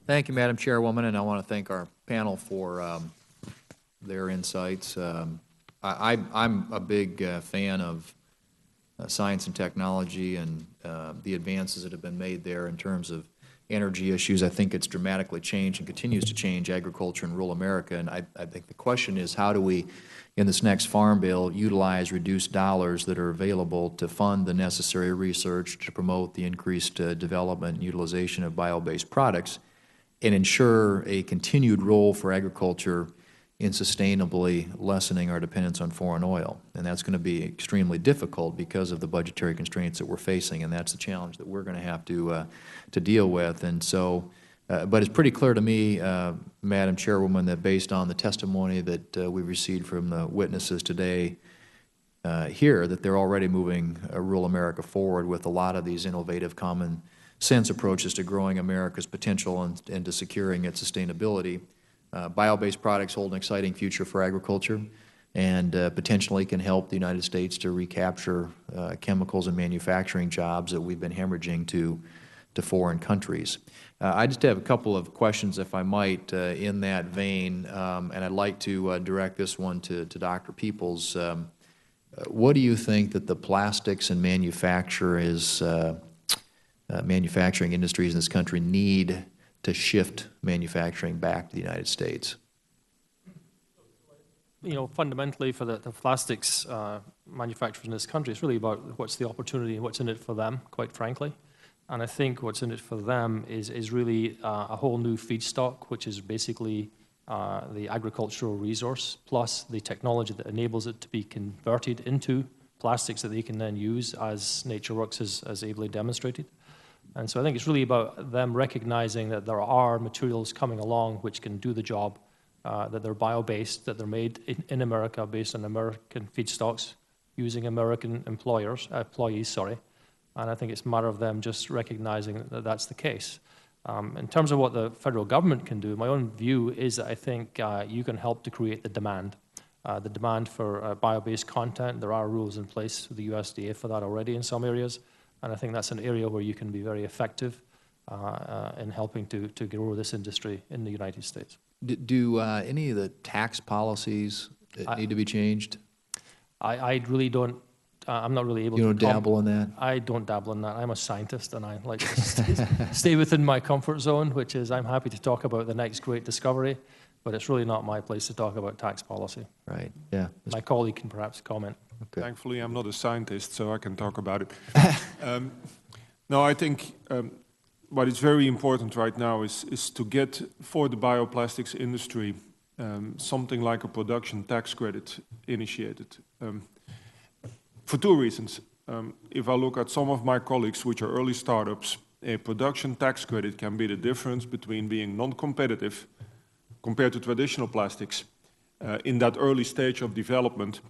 Thank you, Madam Chairwoman, and I want to thank our panel for their insights. I'm a big fan of science and technology and the advances that have been made there in terms of energy issues. I think it's dramatically changed and continues to change agriculture in rural America. And I think the question is, how do we, in this next Farm Bill, utilize reduced dollars that are available to fund the necessary research to promote the increased development and utilization of bio-based products and ensure a continued role for agriculture in sustainably lessening our dependence on foreign oil. And that's going to be extremely difficult because of the budgetary constraints that we're facing, and that's the challenge that we're going to have to deal with. And so, but it's pretty clear to me, Madam Chairwoman, that based on the testimony that we've received from the witnesses today here, that they're already moving rural America forward with a lot of these innovative common sense approaches to growing America's potential and to securing its sustainability. Bio-based products hold an exciting future for agriculture and potentially can help the United States to recapture chemicals and manufacturing jobs that we've been hemorrhaging to foreign countries. I just have a couple of questions, if I might, in that vein, and I'd like to direct this one to Dr. Peoples. What do you think that the plastics and manufacturing industries in this country need to shift manufacturing back to the United States? You know, fundamentally for the plastics manufacturers in this country, it's really about what's the opportunity and what's in it for them, quite frankly. And I think what's in it for them is really a whole new feedstock, which is basically the agricultural resource, plus the technology that enables it to be converted into plastics that they can then use, as NatureWorks has ably demonstrated. And so I think it's really about them recognizing that there are materials coming along which can do the job, that they're bio-based, that they're made in America based on American feedstocks using American employees. And I think it's a matter of them just recognizing that that's the case. In terms of what the federal government can do, my own view is that I think you can help to create the demand for bio-based content. There are rules in place with the USDA for that already in some areas. And I think that's an area where you can be very effective in helping to grow this industry in the United States. Do any of the tax policies need to be changed? I really don't. I'm not really able to. You don't dabble in that? I don't dabble in that. I'm a scientist, and I like to stay within my comfort zone, which is I'm happy to talk about the next great discovery, but it's really not my place to talk about tax policy. Right, yeah. My colleague can perhaps comment. Okay. Thankfully, I'm not a scientist, so I can talk about it. No, I think what is very important right now is to get for the bioplastics industry something like a production tax credit initiated. For two reasons. If I look at some of my colleagues, which are early startups, a production tax credit can be the difference between being non-competitive compared to traditional plastics in that early stage of development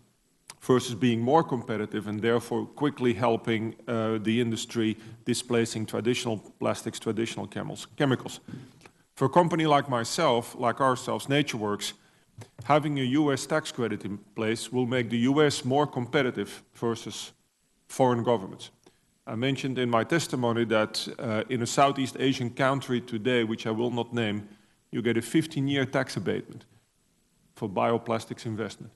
versus being more competitive and therefore quickly helping the industry displacing traditional plastics, traditional chemicals. For a company like myself, like ourselves, NatureWorks, having a U.S. tax credit in place will make the U.S. more competitive versus foreign governments. I mentioned in my testimony that in a Southeast Asian country today, which I will not name, you get a 15-year tax abatement for bioplastics investment.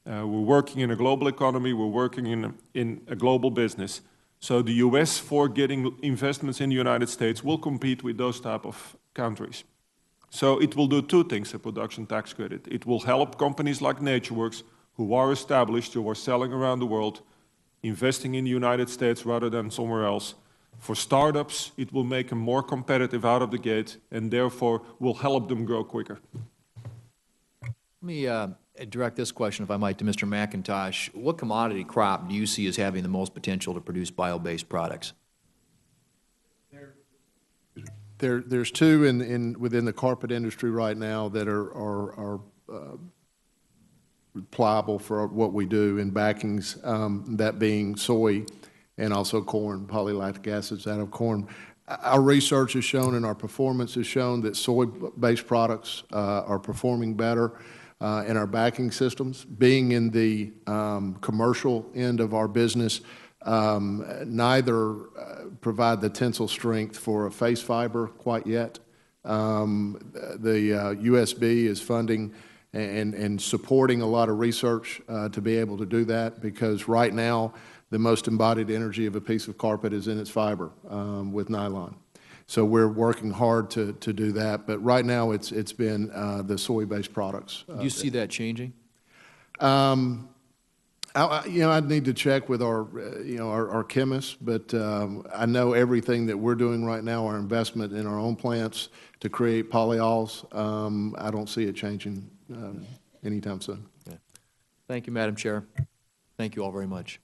We're working in a global economy, we're working in a global business. So the US, for getting investments in the United States, will compete with those type of countries. So it will do two things, a production tax credit. It will help companies like NatureWorks, who are established, who are selling around the world, investing in the United States rather than somewhere else. For startups, it will make them more competitive out of the gate and therefore will help them grow quicker. Let me direct this question, if I might, to Mr. McIntosh. What commodity crop do you see as having the most potential to produce bio-based products? There's two within the carpet industry right now that are pliable for what we do in backings, that being soy and also corn, polylactic acids out of corn. Our research has shown and our performance has shown that soy-based products are performing better in our backing systems. Being in the commercial end of our business, neither provide the tensile strength for a face fiber quite yet. The USB is funding and supporting a lot of research to be able to do that, because right now, the most embodied energy of a piece of carpet is in its fiber with nylon. So we're working hard to do that, but right now it's been the soy-based products. Do you see that changing? I'd need to check with our, our chemists, but I know everything that we're doing right now, our investment in our own plants to create polyols, I don't see it changing anytime soon. Thank you, Madam Chair. Thank you all very much.